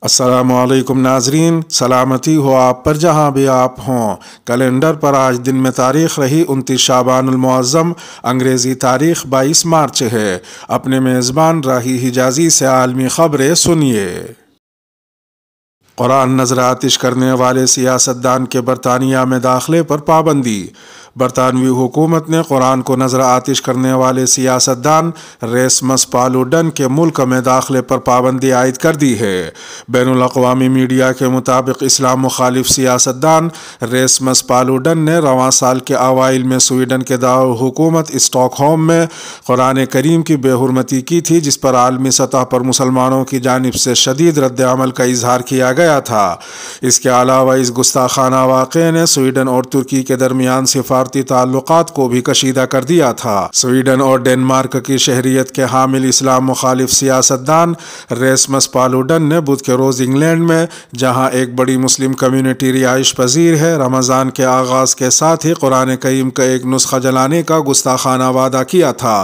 السلام علیکم ناظرین، سلامتی ہو آپ پر جہاں بھی آپ ہوں۔ کیلنڈر پر آج دن میں تاریخ رہی 29 شعبان المعظم، انگریزی تاریخ 22 مارچ ہے۔ اپنے میزبان راہی حجازی سے عالمی خبریں سنیے۔ قرآن نذر آتش کرنے والے سیاستدان کے برطانیہ میں داخلے پر پابندی۔ برطانوی حکومت نے قرآن کو نذر آتش کرنے والے سیاستدان ریسمس پالوڈن کے ملک میں داخلے پر پابندی عائد کر دی ہے۔ بین الاقوامی میڈیا کے مطابق اسلام مخالف سیاستدان ریسمس پالوڈن نے رواں سال کے اوائل میں سویڈن کے دارالحکومت اسٹاک ہوم میں قرآن کریم کی بے حرمتی کی تھی، جس پر عالمی سطح پر مسلمانوں کی جانب سے شدید رد عمل کا اظہار کیا گیا تھا۔ اس کے علاوہ اس گستاخانہ واقعے نے سویڈن اور ترکی کے درمیان سفارتی تعلقات کو بھی کشیدہ کر دیا تھا۔ سویڈن اور ڈنمارک کی شہریت کے حامل اسلام مخالف سیاستدان ریسمس پالوڈن نے بدھ کے روز انگلینڈ میں، جہاں ایک بڑی مسلم کمیونٹی رہائش پذیر ہے، رمضان کے آغاز کے ساتھ ہی قرآن کریم کا ایک نسخہ جلانے کا گستاخانہ وعدہ کیا تھا،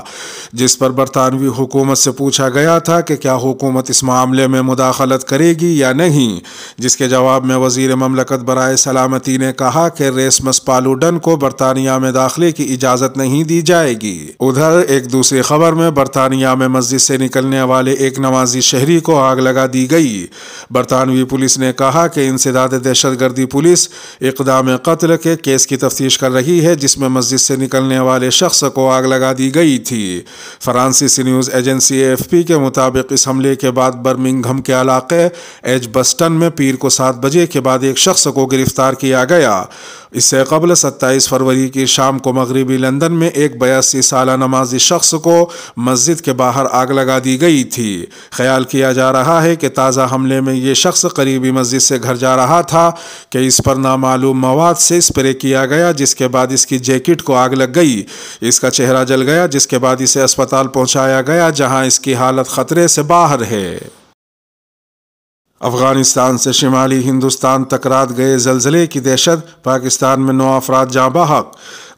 جس پر برطانوی حکومت سے پوچھا گیا تھا کہ کیا حکومت اس معاملے میں مداخلت کرے گی یا نہیں، جس کے جواب میں وزیر مملکت برائے سلامتی نے کہا کہ ریسمس پالوڈن کو برطانیہ میں داخلے کی اجازت نہیں دی جائے گی۔ ادھر ایک دوسری خبر میں برطانیہ میں مسجد سے نکلنے والے ایک نمازی شہری کو آگ لگا دی گئی۔ برطانوی پولیس نے کہا کہ انسداد دہشت گردی پولیس اقدام قتل کے کیس کی تفتیش کر رہی ہے، جس میں مسجد سے نکلنے والے شخص کو آگ لگا دی گئی تھی۔ فرانسیسی نیوز ایجنسی AFP کے مطابق اس حملے کے بعد برمنگھم کے علاقے ایجبسٹن میں پیر کو 7 بجے کے بعد ایک شخص کو گرفتار کیا گیا۔ اس سے قبل 27 فروری کی شام کو مغربی لندن میں ایک 82 سالہ نمازی شخص کو مسجد کے باہر آگ لگا دی گئی تھی۔ خیال کیا جا رہا ہے کہ تازہ حملے میں یہ شخص قریبی مسجد سے گھر جا رہا تھا کہ اس پر نامعلوم مواد سے اسپرے کیا گیا، جس کے بعد اس کی جیکٹ کو آگ لگ گئی۔ اس کا چہرہ جل گیا، جس کے بعد اسے اسپتال پہنچایا گیا، جہاں اس کی حالت خطرے سے باہر ہے۔ افغانستان سے شمالی ہندوستان تک رات گئے زلزلے کی دہشت، پاکستان میں 9 افراد جاں بحق۔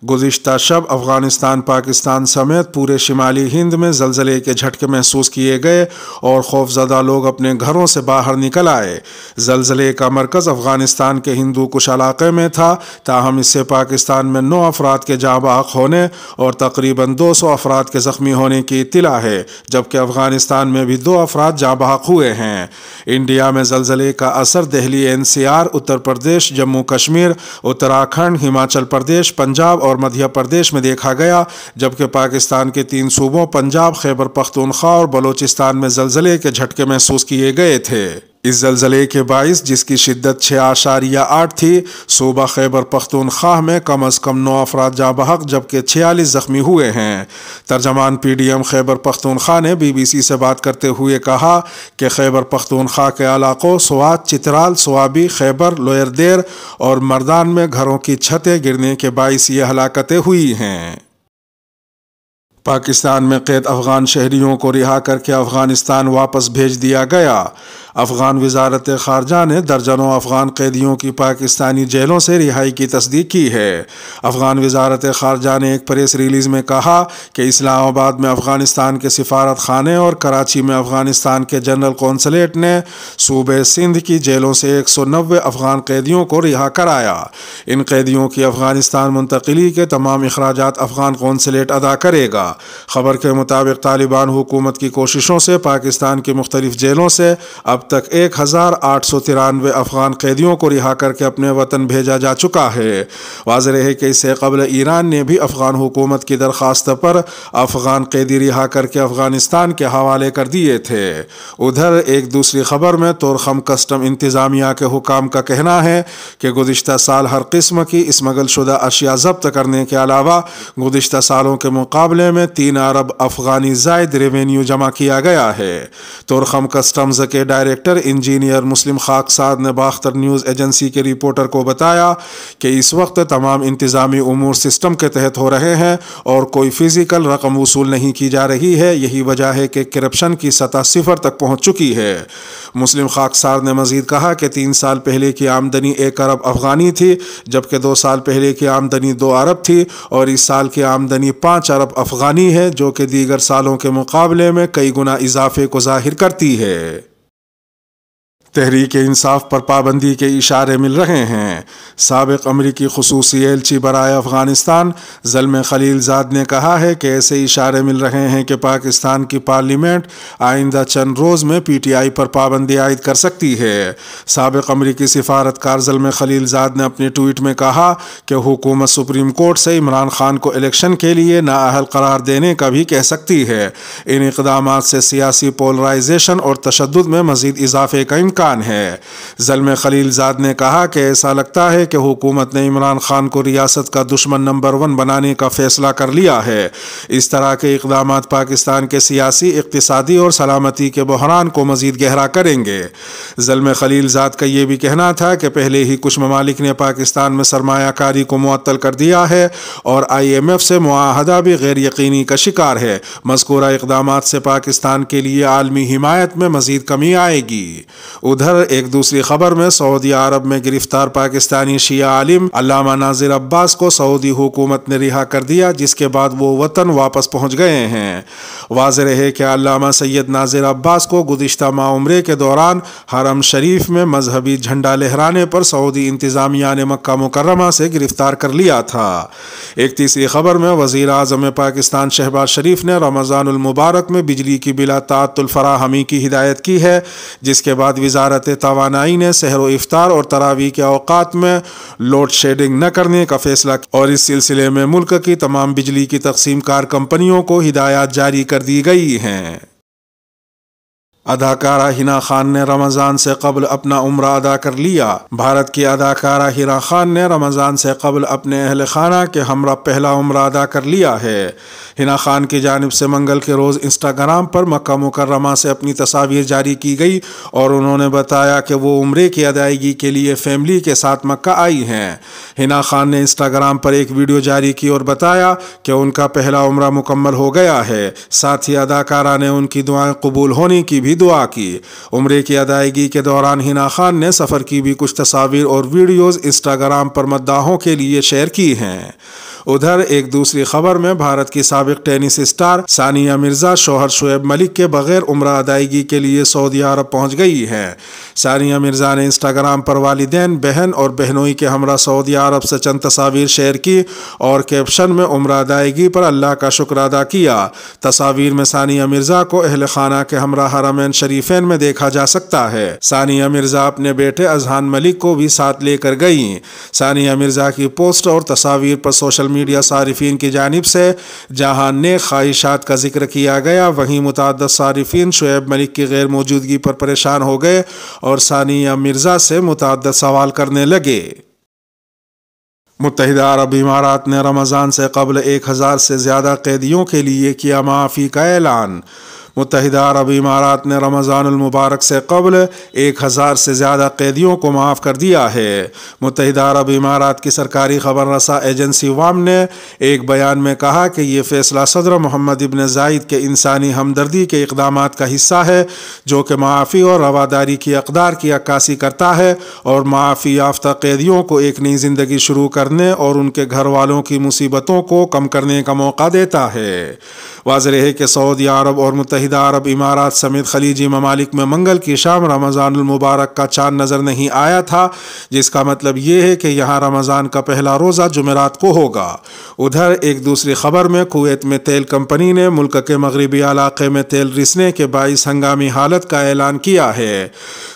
گزشتہ شب افغانستان، پاکستان سمیت پورے شمالی ہند میں زلزلے کے جھٹکے محسوس کیے گئے اور خوفزدہ لوگ اپنے گھروں سے باہر نکل آئے۔ زلزلے کا مرکز افغانستان کے ہندو کش علاقے میں تھا، تاہم اس سے پاکستان میں 9 افراد کے جاں بحق ہونے اور تقریباً 200 افراد کے زخمی ہونے کی اطلاع ہے، جبکہ افغانستان میں بھی 2 افراد جاں بحق ہوئے ہیں۔ انڈیا میں زلزلے کا اثر دہلی NCR، اتر پردیش، جموں کشمیر، اتراکھنڈ، ہماچل پردیش، پنجاب اور مدھیہ پردیش میں دیکھا گیا، جبکہ پاکستان کے 3 صوبوں پنجاب، خیبر پختونخوا اور بلوچستان میں زلزلے کے جھٹکے محسوس کیے گئے تھے۔ اس زلزلے کے باعث، جس کی شدت 6.8 تھی، صوبہ خیبر پختونخوا میں کم از کم 9 افراد جاں بحق جبکہ 46 زخمی ہوئے ہیں۔ ترجمان PDM خیبر پختونخوا نے BBC سے بات کرتے ہوئے کہا کہ خیبر پختونخوا کے علاقوں سوات، چترال، سوابی، خیبر، لوئر دیر اور مردان میں گھروں کی چھتیں گرنے کے باعث یہ ہلاکتیں ہوئی ہیں۔ پاکستان میں قید افغان شہریوں کو رہا کر کے افغانستان واپس بھیج دیا گیا۔ افغان وزارت خارجہ نے درجنوں افغان قیدیوں کی پاکستانی جیلوں سے رہائی کی تصدیق کی ہے۔ افغان وزارت خارجہ نے ایک پریس ریلیز میں کہا کہ اسلام آباد میں افغانستان کے سفارت خانے اور کراچی میں افغانستان کے جنرل قونصلیٹ نے صوبے سندھ کی جیلوں سے 190 افغان قیدیوں کو رہا کرایا۔ ان قیدیوں کی افغانستان منتقلی کے تمام اخراجات افغان قونصلیٹ ادا کرے گا۔ خبر کے مطابق طالبان حکومت کی کوششوں سے پاکستان کی مختلف جیلوں سے اب تک 1893 افغان قیدیوں کو رہا کر کے اپنے وطن بھیجا جا چکا ہے۔ واضح ہے کہ اس سے قبل ایران نے بھی افغان حکومت کی درخواست پر افغان قیدی رہا کر کے افغانستان کے حوالے کر دیے تھے۔ ادھر ایک دوسری خبر میں تورخم کسٹم انتظامیہ کے حکام کا کہنا ہے کہ گزشتہ سال ہر قسم کی اسمگل شدہ اشیاء ضبط کرنے کے علاوہ گزشتہ سالوں کے مقابلے میں 3 ارب افغانی زائد ریونیو جمع کیا گیا ہے۔ تورخم کسٹمز کے ڈائریکٹر انجینئر مسلم خاکسار نے باختر نیوز ایجنسی کے رپورٹر کو بتایا کہ اس وقت تمام انتظامی امور سسٹم کے تحت ہو رہے ہیں اور کوئی فزیکل رقم وصول نہیں کی جا رہی ہے، یہی وجہ ہے کہ کرپشن کی سطح 0 تک پہنچ چکی ہے۔ مسلم خاکسار نے مزید کہا کہ 3 سال پہلے کی آمدنی 1 ارب افغانی تھی، جبکہ 2 سال پہلے کی آمدنی 2 ارب تھی اور اس سال کی آمدنی 5 ارب افغانی ہے، جو کہ دیگر سالوں کے مقابلے میں کئی گنا اضافے کو ظاہر کرتی ہے۔ تحریک انصاف پر پابندی کے اشارے مل رہے ہیں۔ سابق امریکی خصوصی ایلچی برائے افغانستان زلمے خلیل زاد نے کہا ہے کہ ایسے اشارے مل رہے ہیں کہ پاکستان کی پارلیمنٹ آئندہ چند روز میں پی ٹی آئی پر پابندی عائد کر سکتی ہے۔ سابق امریکی سفارتکار زلمے خلیل زاد نے اپنے ٹویٹ میں کہا کہ حکومت سپریم کورٹ سے عمران خان کو الیکشن کے لیے نااہل قرار دینے کا بھی کہہ سکتی ہے۔ ان اقدامات سے سیاسی پولرائزیشن اور تشدد میں مزید اضافے کا امکان ہے۔ زلمے خلیل زاد نے کہا کہ ایسا لگتا ہے کہ حکومت نے عمران خان کو ریاست کا دشمن نمبر 1 بنانے کا فیصلہ کر لیا ہے۔ اس طرح کے اقدامات پاکستان کے سیاسی، اقتصادی اور سلامتی کے بحران کو مزید گہرا کریں گے۔ زلمے خلیل زاد کا یہ بھی کہنا تھا کہ پہلے ہی کچھ ممالک نے پاکستان میں سرمایہ کاری کو معطل کر دیا ہے اور IMF سے معاہدہ بھی غیر یقینی کا شکار ہے۔ مذکورہ اقدامات سے پاکستان کے لیے عالمی حمایت میں مزید کمی آئے گی۔ ادھر ایک دوسری خبر میں سعودی عرب میں گرفتار پاکستانی شیعہ عالم علامہ ناظر عباس کو سعودی حکومت نے رہا کر دیا، جس کے بعد وہ وطن واپس پہنچ گئے ہیں۔ واضح ہے کہ علامہ سید ناظر عباس کو گزشتہ ماہ عمرے کے دوران حرم شریف میں مذہبی جھنڈا لہرانے پر سعودی انتظامیہ نے مکہ مکرمہ سے گرفتار کر لیا تھا۔ ایک تیسری خبر میں وزیر اعظم پاکستان شہباز شریف نے رمضان المبارک میں بجلی کی بلا تعطل فراہمی کی ہدایت کی ہے، جس کے بعد وزارت توانائی نے سحر و افطار اور تراویح کے اوقات میں لوڈ شیڈنگ نہ کرنے کا فیصلہ کیا اور اس سلسلے میں ملک کی تمام بجلی کی تقسیم کار کمپنیوں کو ہدایات جاری کر دی گئی ہیں۔ اداکارہ حنا خان نے رمضان سے قبل اپنا عمرہ ادا کر لیا۔ بھارت کی اداکارہ حنا خان نے رمضان سے قبل اپنے اہل خانہ کے ہمراہ پہلا عمرہ ادا کر لیا ہے۔ حنا خان کی جانب سے منگل کے روز انسٹاگرام پر مکہ مکرمہ سے اپنی تصاویر جاری کی گئی اور انہوں نے بتایا کہ وہ عمرے کی ادائیگی کے لیے فیملی کے ساتھ مکہ آئی ہیں۔ حنا خان نے انسٹاگرام پر ایک ویڈیو جاری کی اور بتایا کہ ان کا پہلا عمرہ مکمل ہو گیا ہے۔ ساتھ ہی اداکارہ نے ان کی دعائیں قبول ہونے کی بھی دعا کی۔ عمرے کی ادائیگی کے دوران حنا خان نے سفر کی بھی کچھ تصاویر اور ویڈیوز انسٹاگرام پر مداحوں کے لیے شیئر کی ہیں۔ ادھر ایک دوسری خبر میں بھارت کی سابق ٹینس اسٹار ثانیہ مرزا شوہر شعیب ملک کے بغیر عمرہ ادائیگی کے لیے سعودی عرب پہنچ گئی ہیں۔ ثانیہ مرزا نے انسٹاگرام پر والدین، بہن اور بہنوئی کے ہمراہ سعودی عرب سے چند تصاویر شیئر کی اور کیپشن میں عمرہ ادائیگی پر اللہ کا شکر ادا کیا۔ تصاویر میں ثانیہ مرزا کو اہل خانہ کے ہمراہ حرمین شریفین میں دیکھا جا سکتا ہے۔ ثانیہ مرزا اپنے بیٹے اذہان ملک کو بھی ساتھ لے کر گئیں۔ ثانیہ مرزا کی پوسٹ اور تصاویر پر سوشل میڈیا صارفین کی جانب سے جہاں نیک خواہشات کا ذکر کیا گیا، وہیں متعدد صارفین شعیب ملک کی غیر موجودگی پر پریشان ہو گئے اور ثانیہ مرزا سے متعدد سوال کرنے لگے۔ متحدہ عرب امارات نے رمضان سے قبل 1000 سے زیادہ قیدیوں کے لیے کیا معافی کا اعلان۔ متحدہ عرب امارات نے رمضان المبارک سے قبل 1000 سے زیادہ قیدیوں کو معاف کر دیا ہے۔ متحدہ عرب امارات کی سرکاری خبر رساں ایجنسی وام نے ایک بیان میں کہا کہ یہ فیصلہ صدر محمد ابن زائد کے انسانی ہمدردی کے اقدامات کا حصہ ہے، جو کہ معافی اور رواداری کی اقدار کی عکاسی کرتا ہے اور معافی یافتہ قیدیوں کو ایک نئی زندگی شروع کرنے اور ان کے گھر والوں کی مصیبتوں کو کم کرنے کا موقع دیتا ہے۔ واضح ہے کہ سعودی عرب اور متحدہ عرب امارات سمیت خلیجی ممالک میں منگل کی شام رمضان المبارک کا چاند نظر نہیں آیا تھا، جس کا مطلب یہ ہے کہ یہاں رمضان کا پہلا روزہ جمعرات کو ہوگا۔ ادھر ایک دوسری خبر میں کویت میں تیل کمپنی نے ملک کے مغربی علاقے میں تیل رسنے کے باعث ہنگامی حالت کا اعلان کیا ہے۔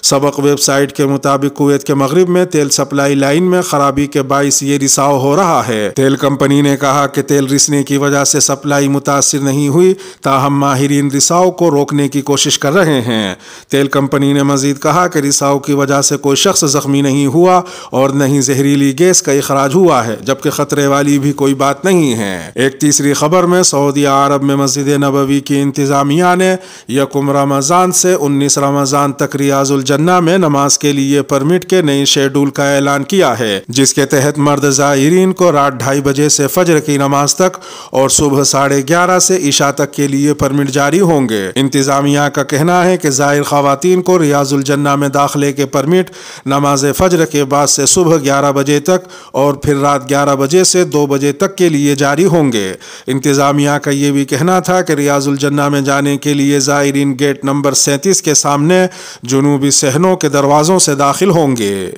سبق ویب سائٹ کے مطابق کویت کے مغرب میں تیل سپلائی لائن میں خرابی کے باعث یہ رساؤ ہو رہا ہے۔ تیل کمپنی نے کہا کہ تیل رسنے کی وجہ سے سپلائی متاثر نہیں ہوئی، تاہم ماہرین رساؤ کو روکنے کی کوشش کر رہے ہیں۔ تیل کمپنی نے مزید کہا کہ رساؤ کی وجہ سے کوئی شخص زخمی نہیں ہوا اور نہ ہی زہریلی گیس کا اخراج ہوا ہے، جبکہ خطرے والی بھی کوئی بات نہیں ہے۔ ایک تیسری خبر میں سعودی عرب میں مسجد نبوی کی انتظامیہ نے 1 رمضان سے 19 رمضان تک ریاض الجنہ میں نماز کے لیے پرمٹ کے نئے شیڈول کا اعلان کیا ہے، جس کے تحت مرد زائرین کو رات 2:30 بجے سے فجر کی نماز تک اور صبح 11:30 سے عشاء تک کے لیے پرمٹ جاری ہوں ہوں گے۔ انتظامیہ کا کہنا ہے کہ زائر خواتین کو ریاض الجنہ میں داخلے کے پرمٹ نماز فجر کے بعد سے صبح 11 بجے تک اور پھر رات 11 بجے سے 2 بجے تک کے لیے جاری ہوں گے۔ انتظامیہ کا یہ بھی کہنا تھا کہ ریاض الجنہ میں جانے کے لیے زائرین گیٹ نمبر 37 کے سامنے جنوبی صحنوں کے دروازوں سے داخل ہوں گے۔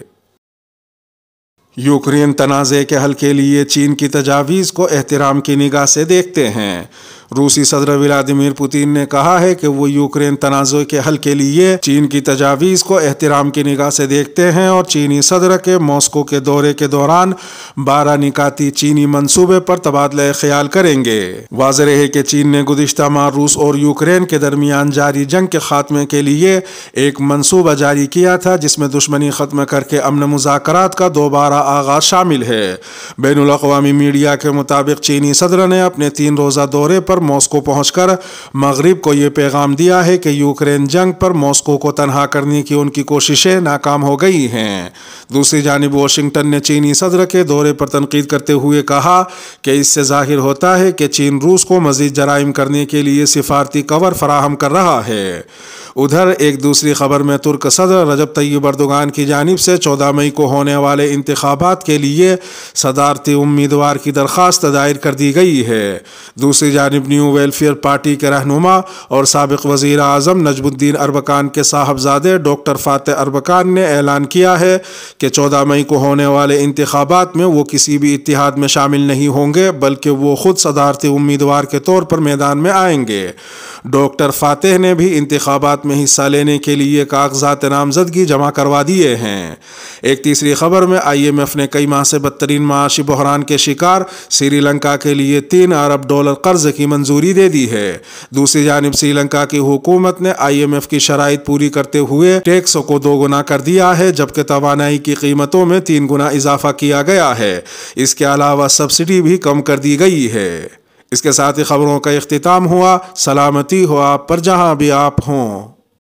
یوکرین تنازع کے حل کے لیے چین کی تجاویز کو احترام کی نگاہ سے دیکھتے ہیں۔ روسی صدر ولادیمیر پوتین نے کہا ہے کہ وہ یوکرین تنازع کے حل کے لیے چین کی تجاویز کو احترام کی نگاہ سے دیکھتے ہیں اور چینی صدر کے ماسکو کے دورے کے دوران 12 نکاتی چینی منصوبے پر تبادلہ خیال کریں گے۔ واضح ہے کہ چین نے گزشتہ ماہ روس اور یوکرین کے درمیان جاری جنگ کے خاتمے کے لیے ایک منصوبہ جاری کیا تھا جس میں دشمنی ختم کر کے امن مذاکرات کا دوبارہ آغاز شامل ہے۔ بین الاقوامی میڈیا کے مطابق چینی صدر نے اپنے 3 روزہ دورے پر ماسکو پہنچ کر مغرب کو یہ پیغام دیا ہے کہ یوکرین جنگ پر ماسکو کو تنہا کرنے کی ان کی کوششیں ناکام ہو گئی ہیں۔ دوسری جانب واشنگٹن نے چینی صدر کے دورے پر تنقید کرتے ہوئے کہا کہ اس سے ظاہر ہوتا ہے کہ چین روس کو مزید جرائم کرنے کے لیے سفارتی کور فراہم کر رہا ہے۔ ادھر ایک دوسری خبر میں ترک صدر رجب طیب اردوغان کی جانب سے 14 مئی کو ہونے والے انتخابات کے لیے صدارتی امیدوار کی درخواست دائر کر دی گئی ہے۔ دوسری جانب نیو ویلفیئر پارٹی کے رہنما اور سابق وزیر اعظم نجم الدین اربکان کے صاحبزادے ڈاکٹر فاتح اربکان نے اعلان کیا ہے کہ 14 مئی کو ہونے والے انتخابات میں وہ کسی بھی اتحاد میں شامل نہیں ہوں گے بلکہ وہ خود صدارتی امیدوار کے طور پر میدان میں آئیں گے۔ ڈاکٹر فاتح نے بھی انتخابات میں حصہ لینے کے لیے کاغذات نامزدگی جمع کروا دیے ہیں۔ ایک تیسری خبر میں IMF نے کئی ماہ سے بدترین معاشی بحران کے شکار سری لنکا کے لیے $3 ارب قرض کی منظوری دے دی ہے۔ دوسری جانب سری لنکا کی حکومت نے IMF کی شرائط پوری کرتے ہوئے ٹیکس کو 2 گنا کر دیا ہے جبکہ توانائی کی قیمتوں میں 3 گنا اضافہ کیا گیا ہے۔ اس کے علاوہ سبسڈی بھی کم کر دی گئی ہے۔ اس کے ساتھ ہی خبروں کا اختتام ہوا۔ سلامتی ہو آپ پر جہاں بھی آپ ہوں۔